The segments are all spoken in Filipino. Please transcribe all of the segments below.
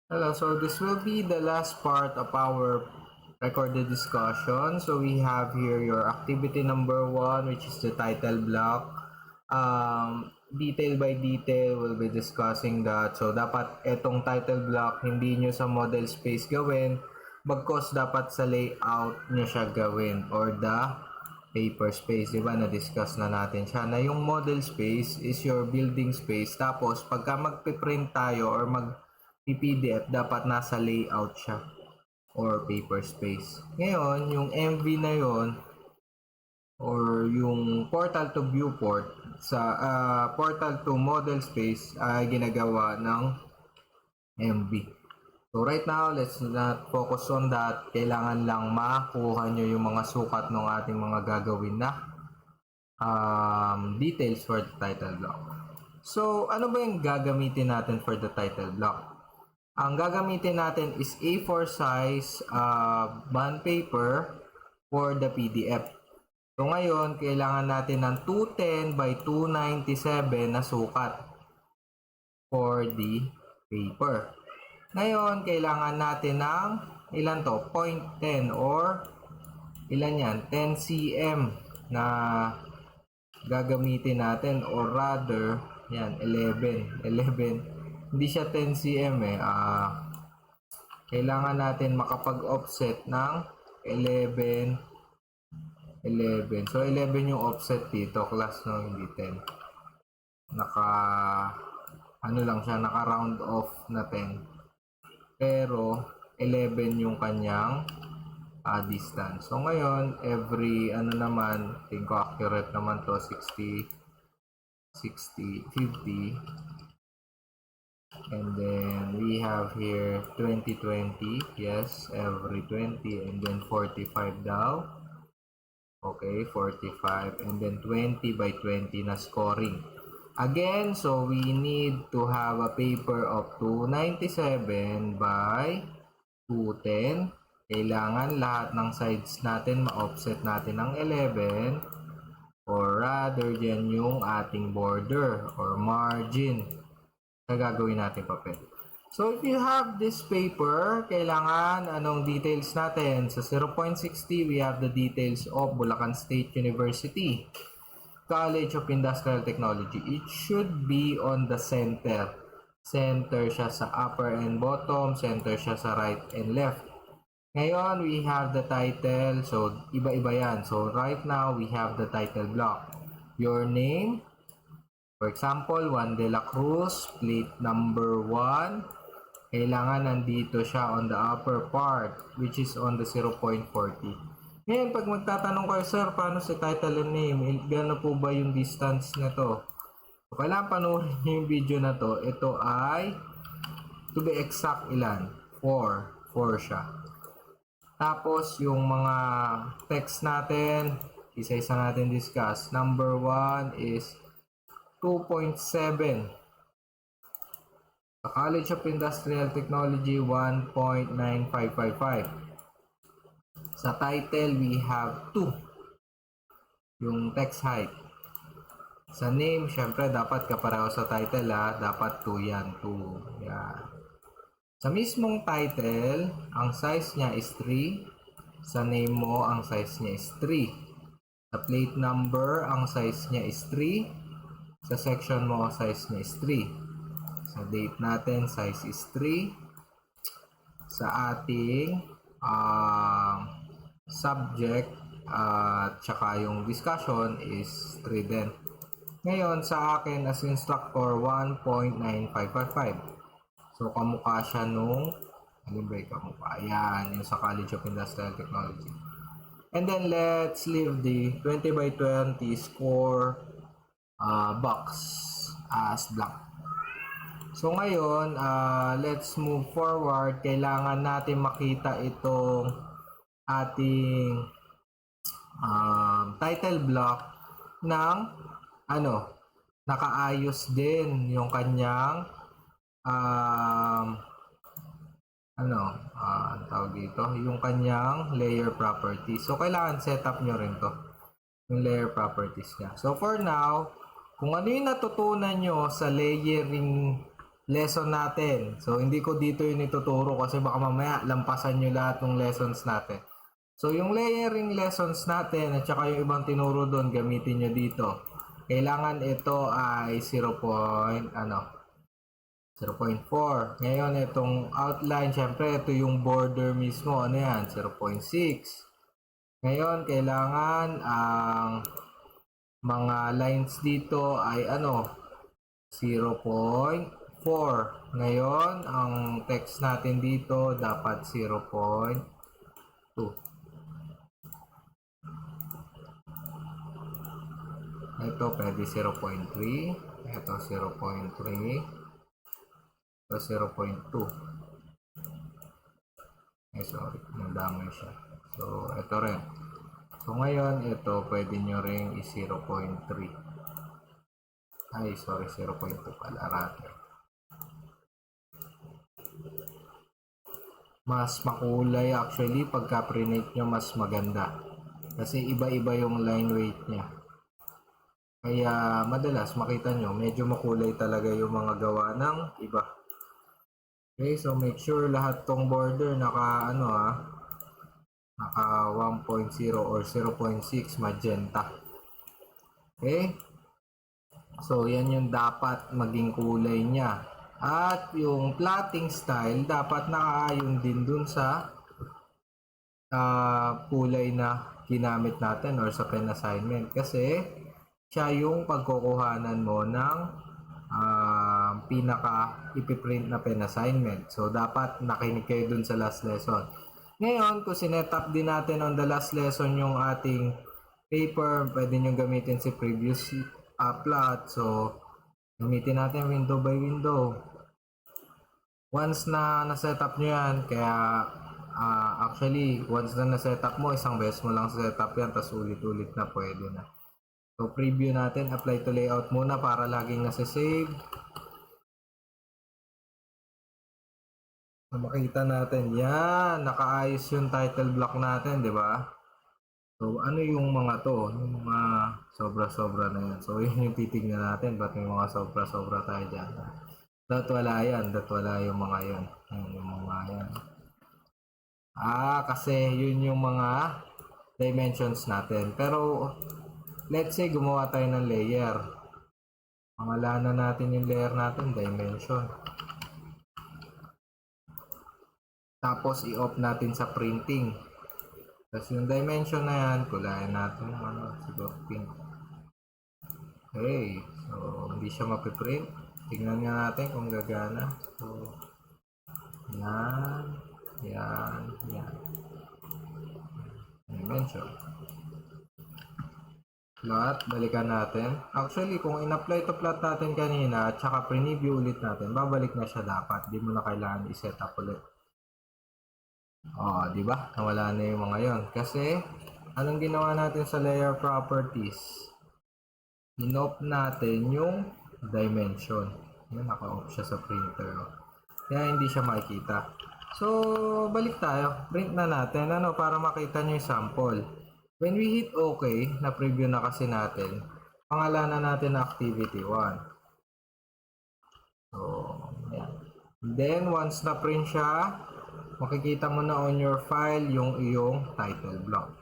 Hello, so this will be the last part of our recorded discussion. So we have here your activity number 1, which is the title block. Detail by detail, we'll be discussing that. So dapat etong title block, hindi nyo sa model space gawin, bagkos dapat sa layout nyo siya gawin or the paper space. Diba, na-discuss na natin siya na yung model space is your building space. Tapos, pagka magpiprint tayo or PDF, dapat nasa layout siya or paper space. Ngayon, yung MV na yon or yung portal to viewport sa portal to model space ay ginagawa ng MV. So right now, let's not focus on that. Kailangan lang makuha nyo yung mga sukat ng ating mga gagawin na details for the title block. So, ano ba yung gagamitin natin for the title block? Ang gagamitin natin is A4 size bond paper for the PDF. So ngayon, kailangan natin ng 210 by 297 na sukat for the paper. Ngayon, kailangan natin ng ilan to? 0.10 or ilan yan? 10 cm na gagamitin natin or rather, yan, 11. Hindi siya 10 cm kailangan natin makapag-offset ng 11. So 11 yung offset dito, class, no, hindi 10. Ano lang siya, naka round off na 10. Pero 11 yung kanyang distance. So ngayon, every naman, think ko accurate naman to, 60, 50. And then we have here 20. Yes, every 20, and then 45 daw. Okay, 45, and then 20 by 20 na scoring. Again, so we need to have a paper of 297 by 210. Kailangan lahat ng sides natin ma-offset natin ng 11, or rather dyan yung ating border or margin na gagawin natin papel. So if you have this paper, kailangan anong details natin? Sa 0.60, we have the details of Bulacan State University College of Industrial Technology. It should be on the center. Center siya sa upper and bottom, center siya sa right and left. Ngayon, we have the title. So, iba-iba yan. So, right now, we have the title block. Your name, for example, Juan de la Cruz, plate number 1. Kailangan nandito siya on the upper part, which is on the 0.40. Ngayon, pag magtatanong kayo, sir, paano si title and name? Gano'n po ba yung distance na to? So, kailangan panoorin nyo yung video na to. Ito ay, to be exact, ilan? 4. 4 siya. Tapos, yung mga text natin, isa-isa natin discuss. Number 1 is 2.7. Sa College of Industrial Technology, 1.9555. Sa title, we have 2. Yung text height. Sa name, syempre, dapat kapareho sa title, dapat 2 yan. 2. Yan. Sa mismong title, ang size niya is 3. Sa name mo, ang size niya is 3. Sa plate number, ang size niya is 3. Sa section mo, size niya is 3. Sa date natin, size is 3. Sa ating subject at saka yung discussion is 3 din. Ngayon, sa akin as instructor, 1.9555. So, kamukha siya nung, ano ba yung kamukha? Ayan, yung sa College of Industrial Technology. And then, let's leave the 20 by 20 score box as blank. So, ngayon, let's move forward. Kailangan natin makita itong ating title block ng, nakaayos din yung kanyang tawag dito, yung kanyang layer properties. So, kailangan set up nyo rin to, yung layer properties niya. So, for now, kung ano yung natutunan nyo sa layering lesson natin. So, hindi ko dito yung ituturo kasi baka mamaya lampasan nyo lahat ng lessons natin. So, yung layering lessons natin at saka yung ibang tinuro doon, gamitin nyo dito. Kailangan ito ay 0.4. Ngayon, itong outline, syempre, ito yung border mismo. Ano yan? 0.6. Ngayon, kailangan ang mga lines dito ay 0.4. Ngayon, ang text natin dito dapat 0.2. Ito pwede 0.3. Ito 0.3. Ito 0.2. Sorry, nadamay siya. So, ito rin. So, ngayon, ito pwede nyo rin i-0.3. Ay, sorry, 0.2 pala, rather. Mas makulay actually, pagka prinate nyo, mas maganda. Kasi iba-iba yung line weight niya. Kaya, madalas, makita nyo, medyo makulay talaga yung mga gawa ng iba. Okay, so make sure lahat tong border naka, naka 1.0 or 0.6 magenta. Okay? So, yan yung dapat maging kulay niya. At yung plotting style, dapat nakaayon din dun sa kulay na ginamit natin or sa pen assignment. Kasi, siya yung pagkukuhanan mo ng pinaka ipiprint na pen assignment. So, dapat nakinig kayo dun sa last lesson. Ngayon, kung sinet up din natin on the last lesson yung ating paper, pwede nyo gamitin si previous plot. So, gamitin natin window by window. Once na na-set up nyo yan, kaya actually, once na na-set up mo, isang beses mo lang set up yan, tapos ulit-ulit na pwede na. So, preview natin, apply to layout muna para laging nasa-save. So, makita natin, yan, nakaayos yung title block natin, di ba? So, ano yung mga to? Yung mga sobra-sobra na yan. So, yun yung titignan natin. Ba't may mga sobra-sobra tayo dyan? Wala yan. Wala yung mga yan. Yung mga yan. Kasi yun yung mga dimensions natin. Pero, let's say, gumawa tayo ng layer. Pangalanan natin yung layer natin, dimension. Tapos, i-off natin sa printing. Tapos yung dimension na yan, kulayan natin ng siguro pink. Okay, so hindi siya mapiprint. Tingnan nga natin kung gagana. So, yan. Dimension. Plot, balikan natin. Actually, kung in-apply to plot natin kanina at saka preview ulit natin, babalik na siya dapat. Di mo na kailangan i-set up ulit. Di ba? Nawala na yung mga yon. Kasi, anong ginawa natin sa layer properties? In-off natin yung dimension. Yan, naka-off siya sa printer. Kaya hindi siya makikita. So, balik tayo. Print na natin, para makita nyo yung sample. When we hit OK, na-preview na kasi natin, pangalanan natin na activity 1. So, yan. Then, once na-print siya, makikita mo na on your file yung iyong title block.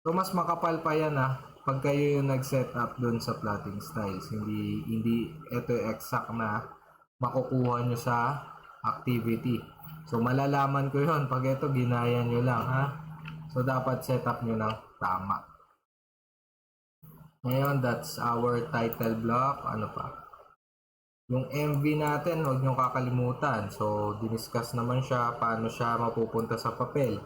So, mas makapal pa yan pag kayo yung nag-set up dun sa plotting styles. Hindi ito exact na makukuha nyo sa activity. So, malalaman ko yun pag ito ginaya nyo lang So, dapat set up nyo ng tama. Ngayon, that's our title block. Ano pa? Yung MV natin, huwag nyo kakalimutan. So, diniscuss naman siya, paano siya mapupunta sa papel.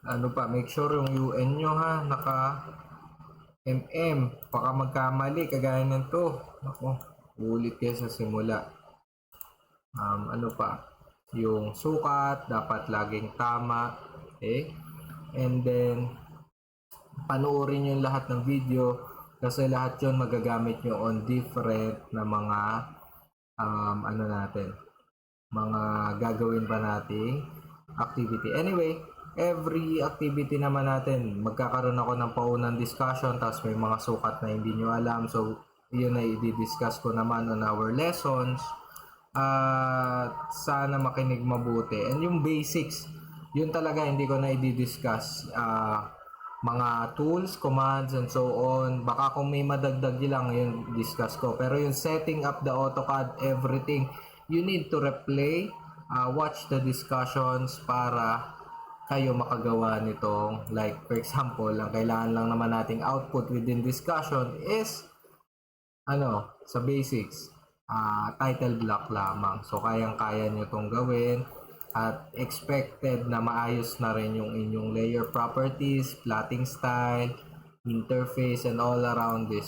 Make sure yung UN nyo naka MM. Baka magkamali, kagaya nito. Ulit kayo sa simula. Yung sukat, dapat laging tama. Okay? And then, panoorin yung lahat ng video. Kasi lahat yun magagamit nyo on different na mga mga gagawin pa nating activity. Anyway, every activity naman natin, magkakaroon ako ng paunang discussion, tapos may mga sukat na hindi nyo alam. So, yun ay i-discuss ko naman on our lessons. At sana makinig mabuti. And yung basics, yun talaga hindi ko na i-discuss. Mga tools, commands, and so on. Baka kung may madagdag lang, yun discuss ko. Pero yung setting up the AutoCAD, everything, you need to replay, watch the discussions para kayo makagawa nitong, like for example, ang kailangan lang naman nating output within discussion is sa basics, title block lamang. So, kayang-kaya nyo itong gawin at expected na maayos na rin yung inyong layer properties, plotting style, interface, and all around this.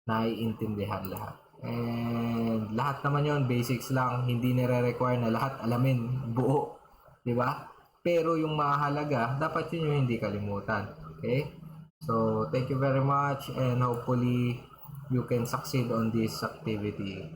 Naiintindihan lahat. And lahat naman yon basics lang, hindi nire-require na lahat alamin buo. Di ba? Pero yung mahalaga, dapat yun yung hindi kalimutan. Okay? So, thank you very much and hopefully you can succeed on this activity.